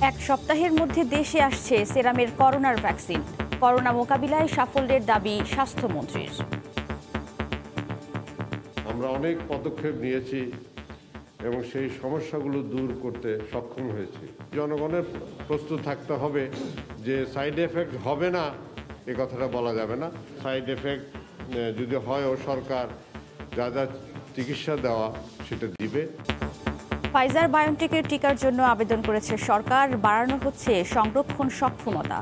এক সপ্তাহের মধ্যে দেশে আসছে সেরামের করোনার ভ্যাকসিন। করোনা মোকাবিলায় সাফল্যের দাবি স্বাস্থ্যমন্ত্রীর। আমরা অনেক পদক্ষেপ নিয়েছি এবং সেই সমস্যাগুলো দূর করতে সক্ষম হয়েছি। জনগণের প্রস্তুত থাকতে হবে যে সাইড এফেক্ট হবে না এ কথাটা বলা যাবে না। সাইড এফেক্ট যদি হয়ও সরকার যা যা চিকিৎসা দেওয়া সেটা দিবে। ফাইজার বায়োনটেকের টিকার জন্য আবেদন করেছে সরকার, বাড়ানো হচ্ছে সংরক্ষণ সক্ষমতা।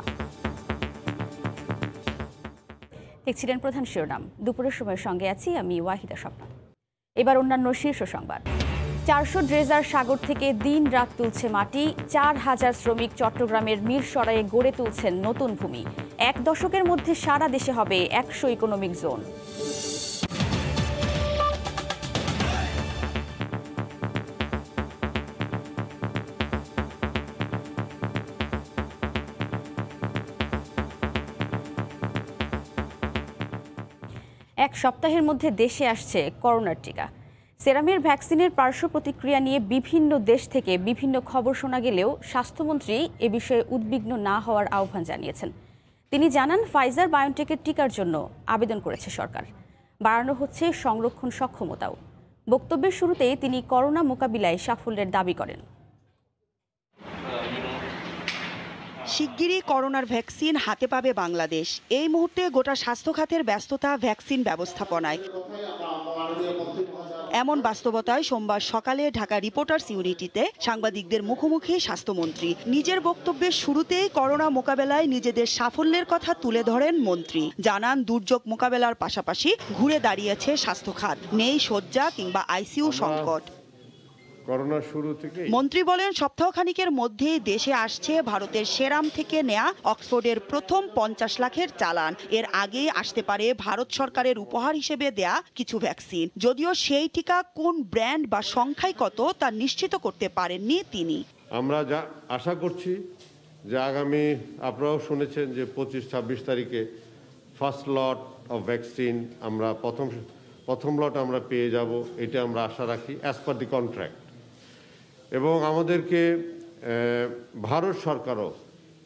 দেখছিলেন প্রধান শিরোনাম। দুপুরের সময় সঙ্গে আছি আমি ওয়াহিদা স্বপ্না। এবার অন্যান্য শীর্ষ সংবাদ। 400 ড্রেজার সাগর থেকে দিন রাত তুলছে মাটি। 4000 শ্রমিক চট্টগ্রামের মিরসরাইয়ে গড়ে তুলছেন নতুন ভূমি। 1 দশকের মধ্যে সারা দেশে হবে 100 ইকোনমিক জোন। এক সপ্তাহের মধ্যে দেশে আসছে করোনার টিকা। সেরামের ভ্যাকসিনের পার্শ্ব প্রতিক্রিয়া নিয়ে বিভিন্ন দেশ থেকে বিভিন্ন খবর শোনা গেলেও স্বাস্থ্যমন্ত্রী এ বিষয়ে উদ্বিগ্ন না হওয়ার আহ্বান জানিয়েছেন। তিনি জানান, ফাইজার বায়োনটেকের টিকার জন্য আবেদন করেছে সরকার, বাড়ানো হচ্ছে সংরক্ষণ সক্ষমতাও। বক্তব্যের শুরুতেই তিনি করোনা মোকাবিলায় সাফল্যের দাবি করেন। শিগগিরই করোনার ভ্যাকসিন হাতে পাবে বাংলাদেশ। এই মুহূর্তে গোটা স্বাস্থ্য খাতের ব্যস্ততা ভ্যাকসিন ব্যবস্থাপনায়। এমন বাস্তবতায় সোমবার সকালে ঢাকা রিপোর্টার্স ইউনিটিতে সাংবাদিকদের মুখোমুখি স্বাস্থ্যমন্ত্রী। নিজের বক্তব্যের শুরুতেই করোনা মোকাবেলায় নিজেদের সাফল্যের কথা তুলে ধরেন মন্ত্রী। জানান, দুর্যোগ মোকাবেলার পাশাপাশি ঘুরে দাঁড়িয়েছে স্বাস্থ্য খাত। নেই শয্যা কিংবা আইসিইউ সংকট। মন্ত্রী বলেন, সপ্তাহখানিকের মধ্যেই দেশে আসছে ভারতের সেরাম থেকে নেয়া অক্সফোর্ডের প্রথম 50 লাখের চালান। এর আগেই আসতে পারে ভারত সরকারের উপহার হিসেবে দেয়া কিছু ভ্যাকসিন। যদিও সেই টিকা কোন ব্র্যান্ড বা সংখ্যায় কত তা নিশ্চিত করতে পারেননি তিনি। আমরা যা আশা করছি যে আগামী, আপনারাও শুনেছেন যে 25-26 তারিখে ফার্স্ট লট অফ ভ্যাকসিন আমরা প্রথম লট আমরা পেয়ে যাব, এটা আমরা আশা রাখি অ্যাজ পার দি কন্ট্রাক্ট। এবং আমাদেরকে ভারত সরকারও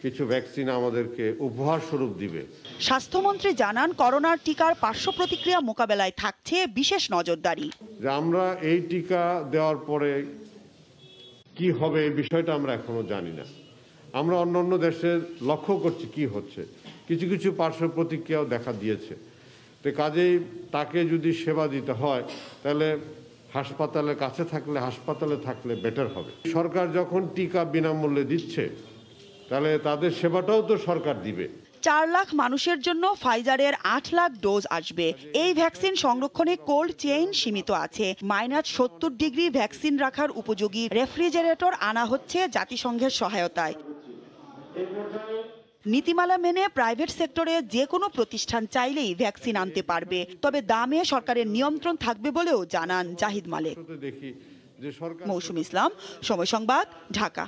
কিছু ভ্যাকসিন আমাদেরকে উপহার স্বরূপ দিবে। স্বাস্থ্যমন্ত্রী জানান, করোনার টিকার পার্শ্ব প্রতিক্রিয়া মোকাবেলায় থাকছে বিশেষ নজরদারি। যে আমরা এই টিকা দেওয়ার পরে কি হবে এই বিষয়টা আমরা এখনো জানি না। আমরা অন্যান্য দেশের লক্ষ্য করছি কি হচ্ছে, কিছু কিছু পার্শ্ব প্রতিক্রিয়াও দেখা দিয়েছে। তো কাজেই তাকে যদি সেবা দিতে হয় তাহলে হাসপাতালের কাছে থাকলে, হাসপাতালে থাকলে বেটার হবে। সরকার যখন টিকা বিনামূল্যে দিচ্ছে তাহলে তাদের সেবাটাও তো সরকার দিবে। 4 লাখ মানুষের জন্য ফাইজারের 8 লাখ ডোজ আসবে। এই ভ্যাকসিন সংরক্ষণে কোল্ড চেইন সীমিত আছে। -70 ডিগ্রি ভ্যাকসিন রাখার উপযোগী রেফ্রিজারেটর আনা হচ্ছে জাতিসংঘের সহায়তায়। নীতিমালা মেনে প্রাইভেট সেক্টরে যে কোনো প্রতিষ্ঠান চাইলেই ভ্যাকসিন আনতে পারবে, তবে দামে সরকারের নিয়ন্ত্রণ থাকবে বলেও জানান জাহিদ মালেক। মৌসুম ইসলাম, সময় সংবাদ, ঢাকা।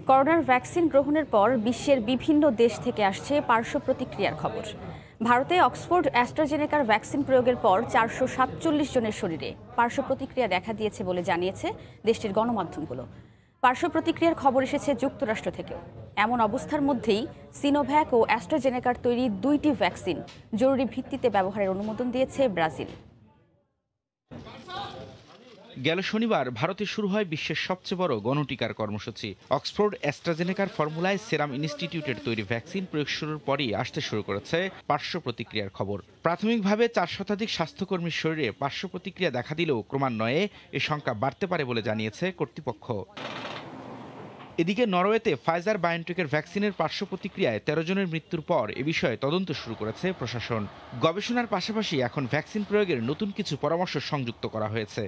করোনার ভ্যাকসিন গ্রহণের পর বিশ্বের বিভিন্ন দেশ থেকে আসছে পার্শ্ব প্রতিক্রিয়ার খবর। ভারতে অক্সফোর্ড অ্যাস্ট্রাজেনেকার ভ্যাকসিন প্রয়োগের পর 447 জনের শরীরে পার্শ্ব প্রতিক্রিয়া দেখা দিয়েছে বলে জানিয়েছে দেশটির গণমাধ্যমগুলো। পার্শ্ব প্রতিক্রিয়ার খবর এসেছে যুক্তরাষ্ট্র থেকেও। এমন অবস্থার মধ্যেই সিনোভ্যাক ও অ্যাস্ট্রাজেনেকার তৈরি 2টি ভ্যাকসিন জরুরি ভিত্তিতে ব্যবহারের অনুমোদন দিয়েছে ব্রাজিল। গেল শনিবার ভারতে শুরু হয় বিশ্বের সবচেয়ে বড় গণটিকার কর্মসূচি। অক্সফোর্ড অ্যাস্ট্রাজেনেকার ফর্মুলায় সেরাম ইনস্টিটিউটের তৈরি ভ্যাকসিন প্রয়োগ শুরুর পরই আসতে শুরু করেছে পার্শ্ব প্রতিক্রিয়ার খবর। প্রাথমিকভাবে 4 শতাধিক স্বাস্থ্যকর্মীর শরীরে পার্শ্ব প্রতিক্রিয়া দেখা দিলেও ক্রমান্বয়ে এ সংখ্যা বাড়তে পারে বলে জানিয়েছে কর্তৃপক্ষ। এদিকে নরওয়েতে ফাইজার বায়োনটেকের ভ্যাকসিনের পার্শ্ব প্রতিক্রিয়ায় 13 জনের মৃত্যুর পর এ বিষয়ে তদন্ত শুরু করেছে প্রশাসন। গবেষণার পাশাপাশি এখন ভ্যাকসিন প্রয়োগের নতুন কিছু পরামর্শ সংযুক্ত করা হয়েছে।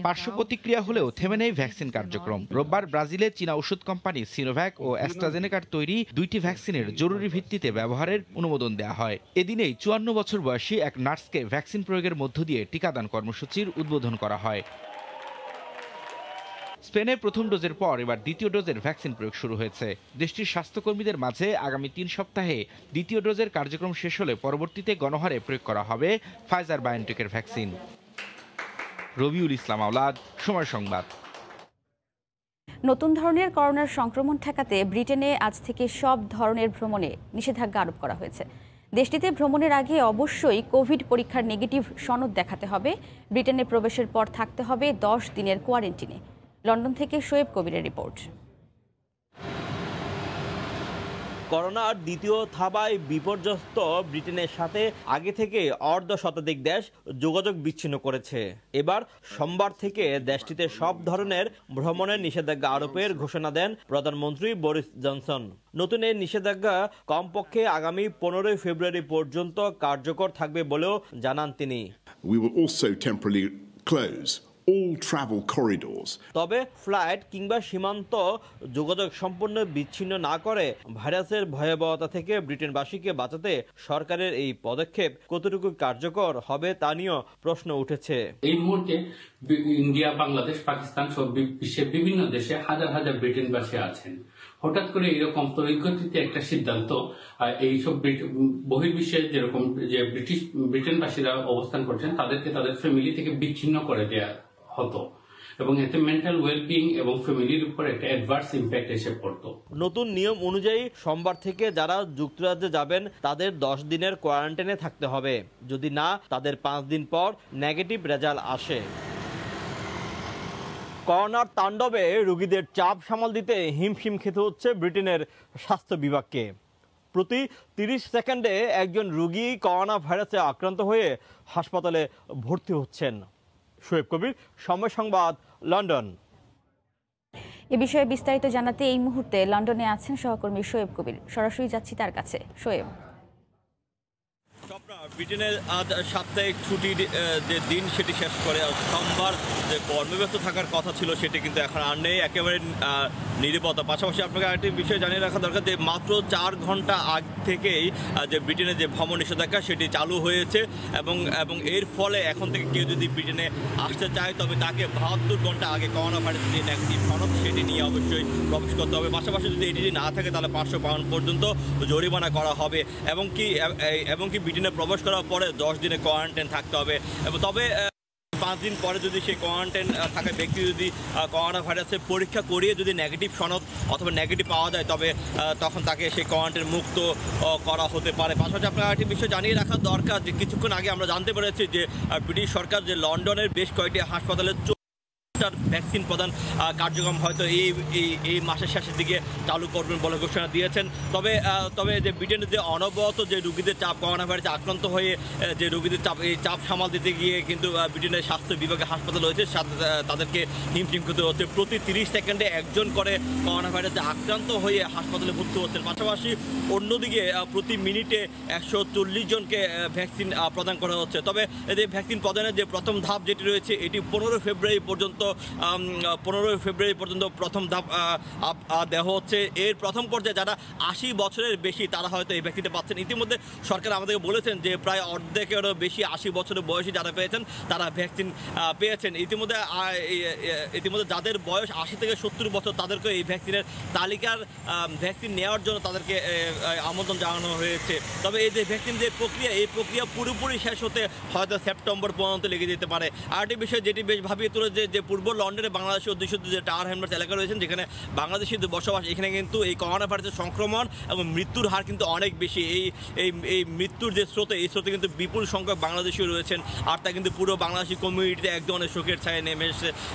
পার্শ্ব প্রতিক্রিয়া হলেও থেমে নেই ভ্যাকসিন কার্যক্রম। রোববার ব্রাজিলের চীনা ওষুধ কোম্পানি সিনোভ্যাক ও অ্যাস্ট্রাজেনেকার তৈরি 2টি ভ্যাকসিনের জরুরি ভিত্তিতে ব্যবহারের অনুমোদন দেওয়া হয়। এদিনেই 54 বছর বয়সী এক নার্সকে ভ্যাকসিন প্রয়োগের মধ্য দিয়ে টিকাদান কর্মসূচির উদ্বোধন করা হয়। স্পেনে প্রথম ডোজের পর এবার দ্বিতীয় ডোজের ভ্যাকসিন প্রয়োগ শুরু হয়েছে। দেশটির স্বাস্থ্যকর্মীদের মাঝে আগামী 3 সপ্তাহে দ্বিতীয় ডোজের কার্যক্রম শেষ হলে পরবর্তীতে গণহারে প্রয়োগ করা হবে ফাইজার বায়োনটেকের ভ্যাকসিন। রবিউল ইসলাম আওলাদ, সময় সংবাদ। নতুন ধরনের করোনার সংক্রমণ ঠেকাতে ব্রিটেনে আজ থেকে সব ধরনের ভ্রমণে নিষেধাজ্ঞা আরোপ করা হয়েছে। দেশটিতে ভ্রমণের আগে অবশ্যই কোভিড পরীক্ষার নেগেটিভ সনদ দেখাতে হবে। ব্রিটেনে প্রবেশের পর থাকতে হবে 10 দিনের কোয়ারেন্টিনে। লন্ডন থেকে শোয়েব কবিরের রিপোর্ট। করোনার দ্বিতীয় থাবায় বিপর্যস্ত ব্রিটেনের সাথে আগে থেকে অর্ধ শতাধিক দেশ যোগাযোগ বিচ্ছিন্ন করেছে। এবার সোমবার থেকে দেশটিতে সব ধরনের ভ্রমণের নিষেধাজ্ঞা আরোপের ঘোষণা দেন প্রধানমন্ত্রী বরিস জনসন। নতুন এই নিষেধাজ্ঞা কমপক্ষে আগামী 15 ফেব্রুয়ারি পর্যন্ত কার্যকর থাকবে বলেও জানান তিনি। We will also temporarily close all travel corridors. তবে ফ্লাইট কিংবা সীমান্ত যোগাযোগ সম্পূর্ণ বিচ্ছিন্ন না করে ভাইরাসের ভয়াবহতা থেকে ব্রিটেনবাসীকে বাঁচাতে সরকারের এই পদক্ষেপ কতটুকু কার্যকর হবে তা নিয়েও প্রশ্ন উঠেছে। এই মুহূর্তে ইন্ডিয়া, বাংলাদেশ, পাকিস্তান সহ বিশ্বের বিভিন্ন দেশে হাজার হাজার ব্রিটেনবাসী আছেন। হঠাৎ করে এরকম তড়িৎগতিতে একটা সিদ্ধান্ত এইসব বহির্বিশ্বের যেরকম যে ব্রিটেনবাসীরা অবস্থান করছেন তাদেরকে তাদের ফ্যামিলি থেকে বিচ্ছিন্ন করে দেয়া হতো এবং এতে মেন্টাল ওয়েলবিং এবং ফ্যামিলির উপর একটা অ্যাডভার্স ইম্প্যাক্ট এসে পড়তো। নতুন নিয়ম অনুযায়ী সোমবার থেকে যারা যুক্তরাজ্যে যাবেন তাদের 10 দিনের কোয়ারেন্টাইনে থাকতে হবে, যদি না তাদের 5 দিন পর নেগেটিভ রেজাল্ট আসে। করোনার তাণ্ডবে রোগীদের চাপ সামাল দিতে হিমশিম খেতে হচ্ছে ব্রিটেনের স্বাস্থ্য বিভাগকে। প্রতি 30 সেকেন্ডে একজন রোগী করোনা ভাইরাসে আক্রান্ত হয়ে হাসপাতালে ভর্তি হচ্ছেন। শোয়েব কবির, সময় সংবাদ, লন্ডন। এ বিষয়ে বিস্তারিত জানাতে এই মুহূর্তে লন্ডনে আছেন সহকর্মী শোয়েব কবির। সরাসরি যাচ্ছি তার কাছে। শোয়েব, ব্রিটেনের আজ সাপ্তাহিক ছুটির যে দিন সেটি শেষ করে সোমবার যে কর্মব্যস্ত থাকার কথা ছিল সেটি কিন্তু এখন আর নেই, একেবারে নিরাপত্তা। পাশাপাশি আপনাকে আরেকটি বিষয় জানিয়ে রাখা দরকার যে মাত্র 4 ঘন্টা আগ থেকেই যে ব্রিটেনের যে ভ্রমণ নিষেধাজ্ঞা সেটি চালু হয়েছে এবং এর ফলে এখন থেকে কেউ যদি ব্রিটেনে আসতে চায় তবে তাকে 72 ঘন্টা আগে করোনা ভাইরাস যে নেগেটিভ সনদ সেটি নিয়ে অবশ্যই প্রবেশ করতে হবে। পাশাপাশি যদি এটি না থাকে তাহলে 500 পাউন্ড পর্যন্ত জরিমানা করা হবে এবং কি ব্রিটেনে প্রবেশ করার পরে 10 দিনে কোয়ারেন্টাইন থাকতে হবে। তবে 5 দিন পরে যদি সেই কোয়ারেন্টাইন থাকা ব্যক্তি যদি করোনা ভাইরাসের পরীক্ষা করিয়ে যদি নেগেটিভ সনদ অথবা নেগেটিভ পাওয়া যায় তবে তখন তাকে সেই কোয়ারেন্টাইন মুক্ত করা হতে পারে। পাশাপাশি আপনার একটি বিষয় জানিয়ে রাখা দরকার যে কিছুক্ষণ আগে আমরা জানতে পেরেছি যে ব্রিটিশ সরকার যে লন্ডনের বেশ কয়েকটি হাসপাতালে ভ্যাকসিন প্রদান কার্যক্রম হয়তো এই মাসের শেষের দিকে চালু করবেন বলে ঘোষণা দিয়েছেন। তবে যে ব্রিটেনের যে অনবরত যে রোগীদের চাপ, করোনা ভাইরাসে আক্রান্ত হয়ে যে রোগীদের চাপ, এই চাপ সামাল দিতে গিয়ে কিন্তু ব্রিটেনের স্বাস্থ্য বিভাগে হাসপাতাল রয়েছে তাদেরকে হিমশিম খেতে হচ্ছে। প্রতি 30 সেকেন্ডে একজন করে করোনা ভাইরাসে আক্রান্ত হয়ে হাসপাতালে ভর্তি হচ্ছেন। পাশাপাশি অন্যদিকে প্রতি মিনিটে 140 জনকে ভ্যাকসিন প্রদান করা হচ্ছে। তবে এই ভ্যাকসিন প্রদানের যে প্রথম ধাপ যেটি রয়েছে এটি 15 ফেব্রুয়ারি পর্যন্ত প্রথম ধাপ দেওয়া হচ্ছে। এর প্রথম পর্যায়ে যারা 80 বছরের বেশি তারা হয়তো এই ভ্যাকসিনটা পাচ্ছেন। ইতিমধ্যে সরকার আমাদেরকে বলেছেন যে প্রায় অর্ধেকেরও বেশি 80 বছরের বয়সী যারা পেয়েছেন তারা ভ্যাকসিন পেয়েছেন। ইতিমধ্যে যাদের বয়স 80 থেকে 70 বছর তাদেরকে এই ভ্যাকসিনের তালিকার ভ্যাকসিন নেওয়ার জন্য তাদেরকে আমন্ত্রণ জানানো হয়েছে। তবে এই যে ভ্যাকসিন যে প্রক্রিয়া, এই প্রক্রিয়া পুরোপুরি শেষ হতে হয়তো সেপ্টেম্বর পর্যন্ত লেগে যেতে পারে। আরেকটি বিষয় যেটি বেশ ভাবিয়ে তুলেছে যে পূর্ব লন্ডনে বাংলাদেশের অধ্যুষিত যে টাওয়ার হ্যামলেটস এলাকা রয়েছেন যেখানে বাংলাদেশিদের বসবাস, এখানে কিন্তু এই করোনা ভাইরাসের সংক্রমণ এবং মৃত্যুর হার কিন্তু অনেক বেশি। এই মৃত্যুর যে স্রোতে, এই স্রোতে কিন্তু বিপুল সংখ্যক বাংলাদেশিও রয়েছেন, আর তা কিন্তু পুরো বাংলাদেশি কমিউনিটিতে এক ধরনের শোকের ছায়া নেমে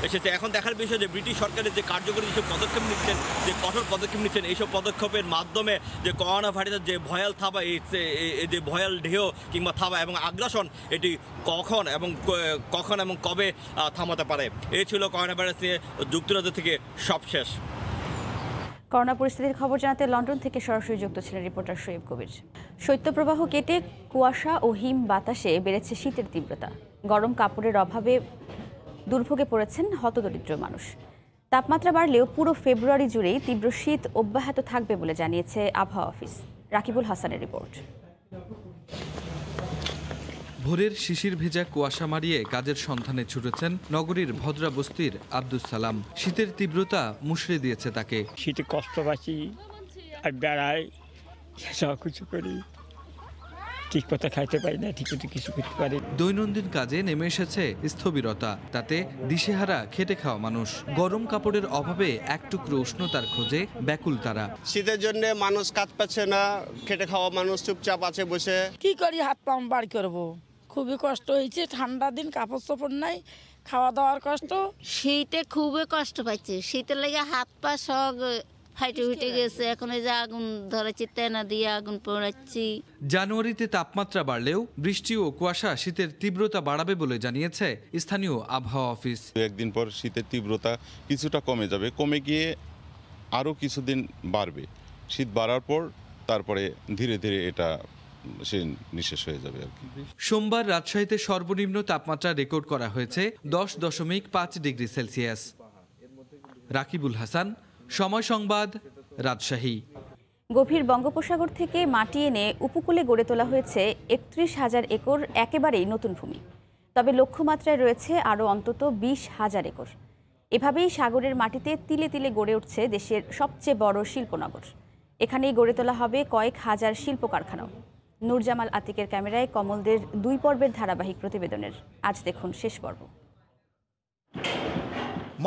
এসেছে। এখন দেখার বিষয় যে ব্রিটিশ সরকারের যে কার্যকরী যেসব পদক্ষেপ নিচ্ছেন, যে কঠোর পদক্ষেপ নিচ্ছেন, এইসব পদক্ষেপের মাধ্যমে যে করোনা ভাইরাসের যে ভয়াল থাবা, এই যে ভয়াল ঢেউ কিংবা থাবা এবং আগ্রাসন এটি কখন এবং কবে থামাতে পারে। এই ছিল করোনা ভাইরাস নিয়ে যুক্তরাজ্য থেকে সবশেষ। করোনা পরিস্থিতির খবর জানাতে লন্ডন থেকে সরাসরি যুক্ত ছিলেন রিপোর্টার শোয়েব কবির। শৈত্যপ্রবাহ কেটে কুয়াশা ও হিম বাতাসে বেড়েছে শীতের তীব্রতা। গরম কাপড়ের অভাবে দুর্ভোগে পড়েছেন হতদরিদ্র মানুষ। তাপমাত্রা বাড়লেও পুরো ফেব্রুয়ারি জুড়েই তীব্র শীত অব্যাহত থাকবে বলে জানিয়েছে আবহাওয়া অফিস। রাকিবুল হাসানের রিপোর্ট। ভোরের শিশির ভেজা কুয়াশা মারিয়ে কাজের সন্ধানে ছুটেছেন নগরীর ভদ্রা বস্তির আব্দুস সালাম। শীতের তীব্রতা মুষড়ে দিয়েছে তাকে। শীতে কষ্ট পাচ্ছি আর বেড়াই সব কিছু করি, ঠিক কথা খাইতে পারি না, ঠিক মতো কিছু করতে পারি। দৈনন্দিন কাজে নেমে এসেছে স্থবিরতা, তাতে দিশেহারা খেটে খাওয়া মানুষ। গরম কাপড়ের অভাবে এক টুকরো উষ্ণতার খোঁজে ব্যাকুল তারা। শীতের জন্য মানুষ কাজ পাচ্ছে না, খেটে খাওয়া মানুষ চুপচাপ আছে বসে। কি করি, হাত পাম্প বার করবো, খুবই কষ্ট হয়েছে। ঠান্ডা দিন, কাপড় চোপড় নাই, খাওয়া দাওয়ার কষ্ট। শীতে খুবই কষ্ট পাইছে, শীতের লেগে হাত পা সব ফাইটে উঠে গেছে। এখন এই যে আগুন ধরেছি, তেনা দিয়ে আগুন পোড়াচ্ছি। জানুয়ারিতে তাপমাত্রা বাড়লেও বৃষ্টি ও কুয়াশা শীতের তীব্রতা বাড়াবে বলে জানিয়েছে স্থানীয় আবহাওয়া অফিস। একদিন পর শীতের তীব্রতা কিছুটা কমে যাবে, কমে গিয়ে আরও কিছুদিন বাড়বে। শীত বাড়ার পর তারপরে ধীরে ধীরে এটা নিঃশেষ হয়ে যাবে আর কি। সোমবার রাজশাহীতে সর্বনিম্ন তাপমাত্রা রেকর্ড করা হয়েছে 10.5 ডিগ্রি সেলসিয়াস। রাকিবুল হাসান, সময় সংবাদ, রাজশাহী। গভীর বঙ্গোপসাগর থেকে মাটি এনে উপকূলে গড়ে তোলা হয়েছে 31,000 একর একেবারেই নতুন ভূমি। তবে লক্ষ্যমাত্রায় রয়েছে আরও অন্তত 20,000 একর। এভাবেই সাগরের মাটিতে তিলে তিলে গড়ে উঠছে দেশের সবচেয়ে বড় শিল্পনগর। এখানেই গড়ে তোলা হবে কয়েক হাজার শিল্প কারখানাও। নূরজামাল আতিকের ক্যামেরায় কমলদের 2 পর্বের ধারাবাহিক প্রতিবেদনের আজ দেখুন শেষ পর্ব।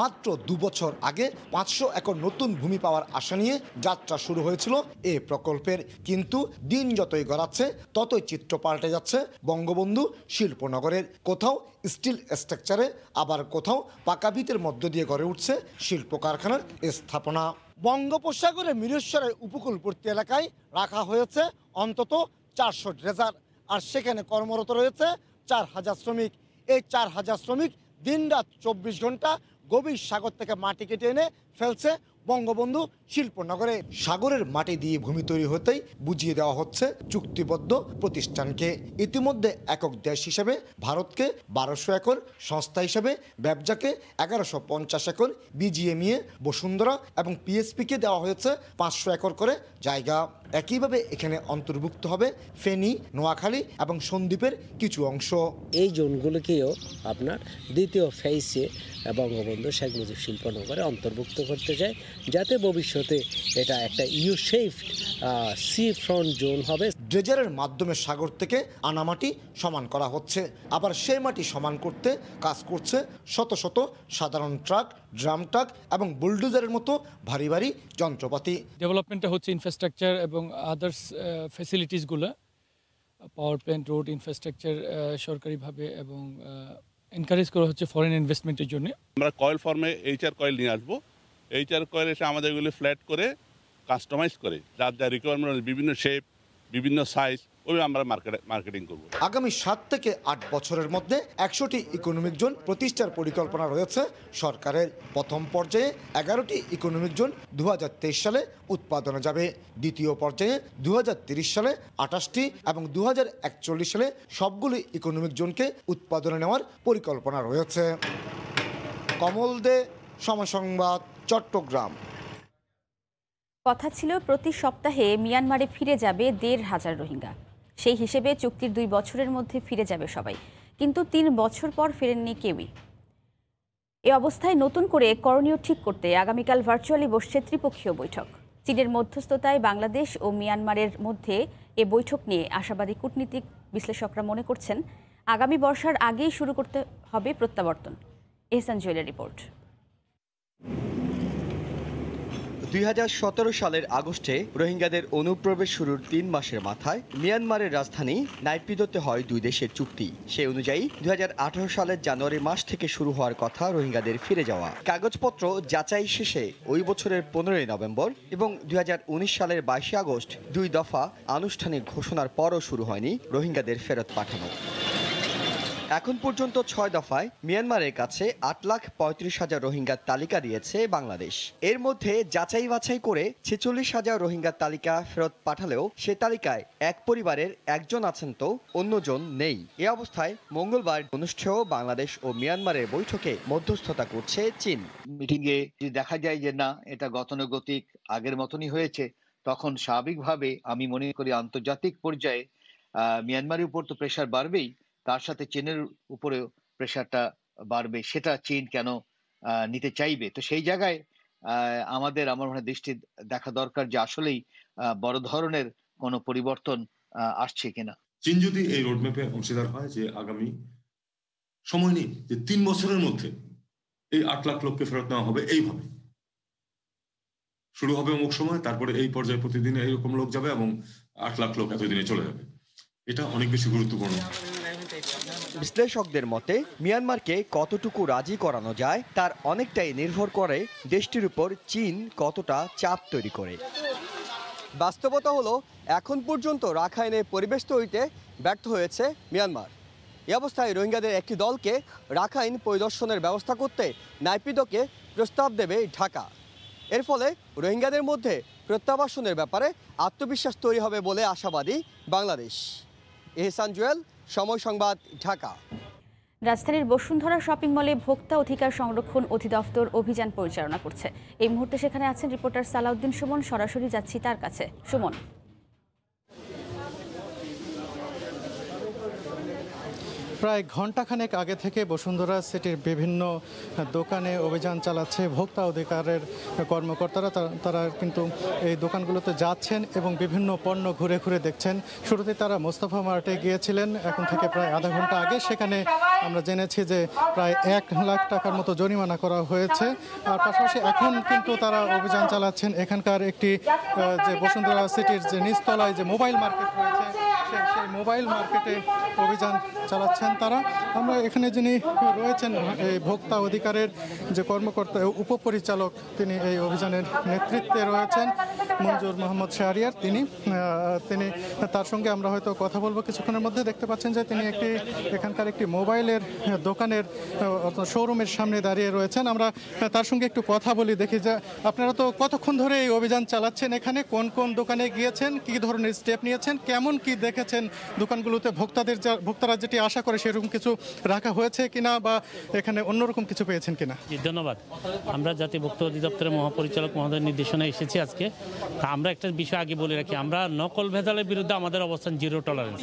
মাত্র 2 বছর আগে 500 একর নতুন ভূমি পাওয়ার আশা নিয়ে যাত্রা শুরু হয়েছিল এ প্রকল্পের, কিন্তু দিন যতই গড়াচ্ছে ততই চিত্র পাল্টে যাচ্ছে বঙ্গবন্ধু শিল্পনগরের। কোথাও স্টিল স্ট্রাকচারে, আবার কোথাও পাকা ভিতের মধ্য দিয়ে গড়ে উঠছে শিল্প কারখানার স্থাপনা। বঙ্গোপসাগরের মিরেশ্বরের উপকূলবর্তী এলাকায় রাখা হয়েছে অন্তত 400 ড্রেজার, আর সেখানে কর্মরত রয়েছে 4,000 শ্রমিক। এই 4,000 শ্রমিক দিনরাত 24 ঘন্টা গভীর সাগর থেকে মাটি কেটে এনে ফেলছে বঙ্গবন্ধু শিল্পনগরে। সাগরের মাটি দিয়ে ভূমি তৈরি হতেই বুঝিয়ে দেওয়া হচ্ছে চুক্তিবদ্ধ প্রতিষ্ঠানকে। ইতিমধ্যে একক দেশ হিসেবে ভারতকে 1200 একর, সংস্থা হিসেবে ব্যবসাকে 1150 একর, বিজিএমইএ, বসুন্ধরা এবং পিএসপিকে দেওয়া হয়েছে 500 একর করে জায়গা। একইভাবে এখানে অন্তর্ভুক্ত হবে ফেনী, নোয়াখালী এবং সন্দ্বীপের কিছু অংশ। এই জোনগুলোকেও আপনার দ্বিতীয় ফেজে বঙ্গবন্ধু শেখ মুজিব শিল্পনগরে অন্তর্ভুক্ত করতে চায়, যাতে ভবিষ্যতে এটা একটা U shaped sea front zone হবে। ড্রেজারের মাধ্যমে সাগর থেকে আনা মাটি সমান করা হচ্ছে, আবার সেই মাটি সমান করতে কাজ করছে শত শত সাধারণ ট্রাক, ড্রাম ট্রাক এবং বুলডোজারের মতো ভারী ভারী যন্ত্রপাতি। ডেভেলপমেন্টটা হচ্ছে ইনফ্রাস্ট্রাকচার এবং আদার্স ফ্যাসিলিটিসগুলো, পাওয়ার প্ল্যান্ট, রোড ইনফ্রাস্ট্রাকচার সরকারিভাবে, এবং এনকারেজ করা হচ্ছে ফরেন ইনভেস্টমেন্টের জন্য। আমরা কয়েল ফর্মে এইচআর কয়েল নিয়ে আসবো। এইচআর কয়েল এসে আমাদের এগুলো ফ্ল্যাট করে কাস্টমাইজ করে যার যা রিকোয়ারমেন্ট, বিভিন্ন শেপ, বিভিন্ন সাইজ, ওই আমরা মার্কেটিং করব। আগামী 7 থেকে 8 বছরের মধ্যে 100টি ইকোনমিক জোন প্রতিষ্ঠার পরিকল্পনা রয়েছে সরকারের। প্রথম পর্যায়ে 11টি ইকোনমিক জোন 2023 সালে উৎপাদনে যাবে। দ্বিতীয় পর্যায়ে 2030 সালে 28টি এবং 2041 সালে সবগুলি ইকোনমিক জোনকে উৎপাদনে নেওয়ার পরিকল্পনা রয়েছে। কমল দে, সময় সংবাদ, চট্টগ্রাম। কথা ছিল প্রতি সপ্তাহে মিয়ানমারে ফিরে যাবে 1,500 রোহিঙ্গা। সেই হিসেবে চুক্তির 2 বছরের মধ্যে ফিরে যাবে সবাই, কিন্তু 3 বছর পর ফেরেননি কেউই। এ অবস্থায় নতুন করে করণীয় ঠিক করতে আগামীকাল ভার্চুয়ালি বসছে ত্রিপক্ষীয় বৈঠক। চীনের মধ্যস্থতায় বাংলাদেশ ও মিয়ানমারের মধ্যে এ বৈঠক নিয়ে আশাবাদী কূটনীতিক বিশ্লেষকরা মনে করছেন আগামী বর্ষার আগেই শুরু করতে হবে প্রত্যাবর্তন। এহসান জুয়েলের রিপোর্ট। 2017 সালের আগস্টে রোহিঙ্গাদের অনুপ্রবেশ শুরুর 3 মাসের মাথায় মিয়ানমারের রাজধানী নাইপিদোতে হয় 2 দেশের চুক্তি। সেই অনুযায়ী 2018 সালের জানুয়ারি মাস থেকে শুরু হওয়ার কথা রোহিঙ্গাদের ফিরে যাওয়া। কাগজপত্র যাচাই শেষে ওই বছরের 15 নভেম্বর এবং 2019 সালের 22 আগস্ট 2 দফা আনুষ্ঠানিক ঘোষণার পরও শুরু হয়নি রোহিঙ্গাদের ফেরত পাঠানো। এখন পর্যন্ত 6 দফায় মিয়ানমারের কাছে 8,35,000 রোহিঙ্গার তালিকা দিয়েছে বাংলাদেশ। এর মধ্যে যাচাই বাছাই করে 46,000 রোহিঙ্গার তালিকা ফেরত পাঠালেও সে তালিকায় এক পরিবারের একজন আছেন তো অন্যজন নেই। এ অবস্থায় মঙ্গলবার অনুষ্ঠেয় বাংলাদেশ ও মিয়ানমারের বৈঠকে মধ্যস্থতা করছে চীন। মিটিংয়ে যদি দেখা যায় যে না, এটা গতানুগতিক আগের মতনই হয়েছে, তখন স্বাভাবিকভাবে আমি মনে করি আন্তর্জাতিক পর্যায়ে মিয়ানমারের উপর তো প্রেশার বাড়বেই, তার সাথে চীনের উপরেও প্রেশারটা বাড়বে। সেটা চীন কেন নিতে চাইবে? তো সেই জায়গায় আমার মনে দৃষ্টি দেখা দরকার যে আসলেই বড় ধরনের কোনো পরিবর্তন আসছে কিনা। চীন যদি এই রোডম্যাপে অংশীদার হয় যে আগামী সময় নেই, যে 3 বছরের মধ্যে এই 8 লাখ লোককে ফেরত নেওয়া হবে, এইভাবে শুরু হবে অমুক সময়, তারপরে এই পর্যায়ে প্রতিদিন এইরকম লোক যাবে এবং 8 লাখ লোক এতদিনে চলে যাবে, এটা অনেক বেশি গুরুত্বপূর্ণ। বিশ্লেষকদের মতে মিয়ানমারকে কতটুকু রাজি করানো যায় তার অনেকটাই নির্ভর করে দেশটির উপর চীন কতটা চাপ তৈরি করে। বাস্তবতা হলো এখন পর্যন্ত রাখাইনে পরিবেশ তৈরিতে ব্যর্থ হয়েছে মিয়ানমার। এই অবস্থায় রোহিঙ্গাদের একটি দলকে রাখাইন পরিদর্শনের ব্যবস্থা করতে নাইপিদোকে প্রস্তাব দেবে ঢাকা। এর ফলে রোহিঙ্গাদের মধ্যে প্রত্যাবাসনের ব্যাপারে আত্মবিশ্বাস তৈরি হবে বলে আশাবাদী বাংলাদেশ। এহসান জুয়েল, সময় সংবাদ, ঢাকা। রাজধানীর বসুন্ধরা শপিং মলে ভোক্তা অধিকার সংরক্ষণ অধিদপ্তর অভিযান পরিচালনা করছে। এই মুহূর্তে সেখানে আছেন রিপোর্টার সালাউদ্দিন সুমন। সরাসরি যাচ্ছি তার কাছে। সুমন, প্রায় ঘণ্টাখানেক আগে থেকে বসুন্ধরা সিটির বিভিন্ন দোকানে অভিযান চালাচ্ছে ভোক্তা অধিকারের কর্মকর্তারা। তারা কিন্তু এই দোকানগুলোতে যাচ্ছেন এবং বিভিন্ন পণ্য ঘুরে ঘুরে দেখছেন। শুরুতে তারা মোস্তফা মার্টে গিয়েছিলেন, এখন থেকে প্রায় আধা ঘন্টা আগে। সেখানে আমরা জেনেছি যে প্রায় 1 লাখ টাকার মতো জরিমানা করা হয়েছে। আর পাশাপাশি এখন কিন্তু তারা অভিযান চালাচ্ছেন এখানকার একটি যে বসুন্ধরা সিটির যে নিচতলায় যে মোবাইল মার্কেট রয়েছে, সেই মোবাইল মার্কেটে অভিযান চালাচ্ছেন তারা। আমরা এখানে যিনি রয়েছেন এই ভোক্তা অধিকারের যে কর্মকর্তা উপপরিচালক, তিনি এই অভিযানের নেতৃত্বে রয়েছেন, মঞ্জুর মোহাম্মদ শাহরিয়ার। তিনি তার সঙ্গে আমরা হয়তো কথা বলবো কিছুক্ষণের মধ্যে। দেখতে পাচ্ছেন যে তিনি এখানকার একটি মোবাইলের দোকানের শোরুমের সামনে দাঁড়িয়ে রয়েছেন। আমরা তার সঙ্গে একটু কথা বলি, দেখি যে আপনারা তো কতক্ষণ ধরে এই অভিযান চালাচ্ছেন, এখানে কোন কোন দোকানে গিয়েছেন, কি ধরনের স্টেপ নিয়েছেন, কেমন কি দেখেছেন দোকানগুলোতে ভোক্তারা যেটি আশা করে সেরকম কিছু রাখা হয়েছে কিনা, বা এখানে অন্যরকম কিছু পেয়েছেন কিনা? ধন্যবাদ। আমরা জাতীয় ভোক্তা অধিদপ্তরের মহাপরিচালক মহোদয়ের নির্দেশনায় এসেছি আজকে। আমরা একটা বিষয় আগে বলে রাখি, আমরা নকল ভেজালের বিরুদ্ধে আমাদের অবস্থান 0 টলারেন্স।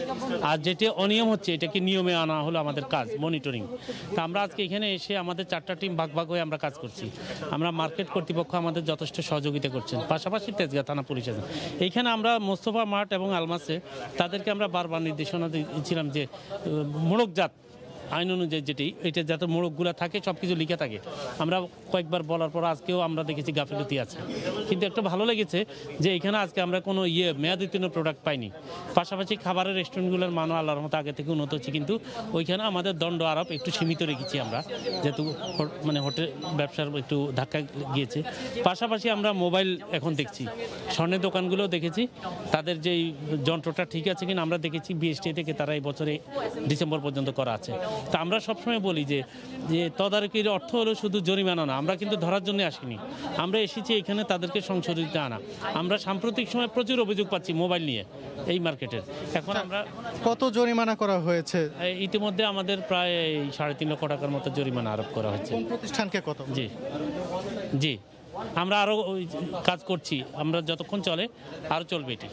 আর যেটি অনিয়ম হচ্ছে এটাকে নিয়মে আনা হলো আমাদের কাজ, মনিটরিং। তা আমরা আজকে এখানে এসে আমাদের 4টা টিম ভাগ ভাগ হয়ে আমরা কাজ করছি। আমরা মার্কেট কর্তৃপক্ষ আমাদের যথেষ্ট সহযোগিতা করছেন, পাশাপাশি তেজগাঁ থানা পুলিশ আছেন। এইখানে আমরা মোস্তফা মার্ট এবং আলমাসে তাদেরকে আমরা বারবার নির্দেশনা দিয়েছিলাম যে মোড়কজাত আইন অনুযায়ী যেটি এটা যাতে মোড়কগুলো থাকে সব কিছু লিখে থাকে। আমরা কয়েকবার বলার পর আজকেও আমরা দেখেছি গাফিলতি আছে। কিন্তু একটা ভালো লেগেছে যে এখানে আজকে আমরা কোনো মেয়াদ উত্তীর্ণ প্রোডাক্ট পাইনি। পাশাপাশি খাবারের রেস্টুরেন্টগুলোর মানও আল্লাহর মতো আগে থেকে উন্নত হচ্ছে, কিন্তু ওইখানে আমাদের দণ্ড আরোপ একটু সীমিত রেখেছি আমরা, যেহেতু মানে হোটেল ব্যবসার একটু ধাক্কা গিয়েছে। পাশাপাশি আমরা মোবাইল এখন দেখছি, স্বর্ণের দোকানগুলোও দেখেছি, তাদের যেই যন্ত্রটা ঠিক আছে কিনা আমরা দেখেছি। বিএসটি থেকে তারা এই বছরে ডিসেম্বর পর্যন্ত করা আছে। তা আমরা সবসময় বলি যে তদারকির অর্থ হলো শুধু জরিমানা না, আমরা কিন্তু ধরার জন্য আসিনি, আমরা এসেছি এখানে তাদেরকে সংশোধিত আনা। আমরা সাম্প্রতিক সময় প্রচুর অভিযোগ পাচ্ছি মোবাইল নিয়ে এই মার্কেটের। এখন আমরা কত জরিমানা করা হয়েছে? ইতিমধ্যে আমাদের প্রায় 3.5 লক্ষ টাকার মতো জরিমানা আরোপ করা হয়েছে। কোন প্রতিষ্ঠানকে কত? জি জি, আমরা আরও কাজ করছি, আমরা যতক্ষণ চলে আরও চলবে এটি।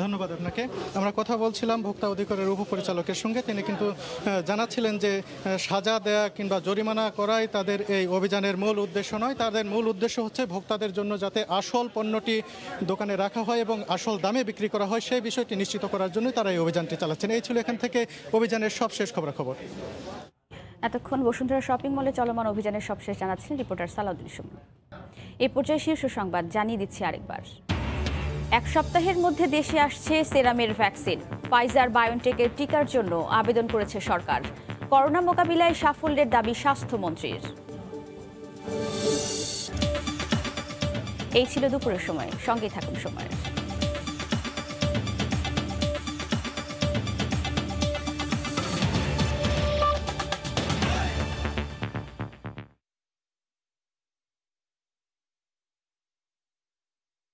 ধন্যবাদ আপনাকে। আমরা কথা বলছিলাম ভোক্তা অধিকারের উপপরিচালকের সঙ্গে। তিনি কিন্তু জানাচ্ছিলেন যে সাজা দেয়া কিংবা জরিমানা করাই তাদের এই অভিযানের মূল উদ্দেশ্য নয়। তাদের মূল উদ্দেশ্য হচ্ছে ভোক্তাদের জন্য যাতে আসল পণ্যটি দোকানে রাখা হয় এবং আসল দামে বিক্রি করা হয়, সেই বিষয়টি নিশ্চিত করার জন্যই তারা এই অভিযানটি চালাচ্ছেন। এই ছিল এখান থেকে অভিযানের সবশেষ খবরাখবর। এতক্ষণ বসুন্ধরা শপিং মলে চলমান অভিযানের সবশেষ জানাচ্ছেন রিপোর্টার সালাউদ্দিন সুমন। এই পর্যায়ে শীর্ষ সংবাদ জানিয়ে দিচ্ছি আরেকবার। 1 সপ্তাহের মধ্যে দেশে আসছে সেরামের ভ্যাকসিন। ফাইজার বায়োনটেকের টিকার জন্য আবেদন করেছে সরকার। করোনা মোকাবিলায় সাফল্যের দাবি স্বাস্থ্যমন্ত্রীর। এই ছিল দুপুরের সময়, সঙ্গে থাকুন সময়।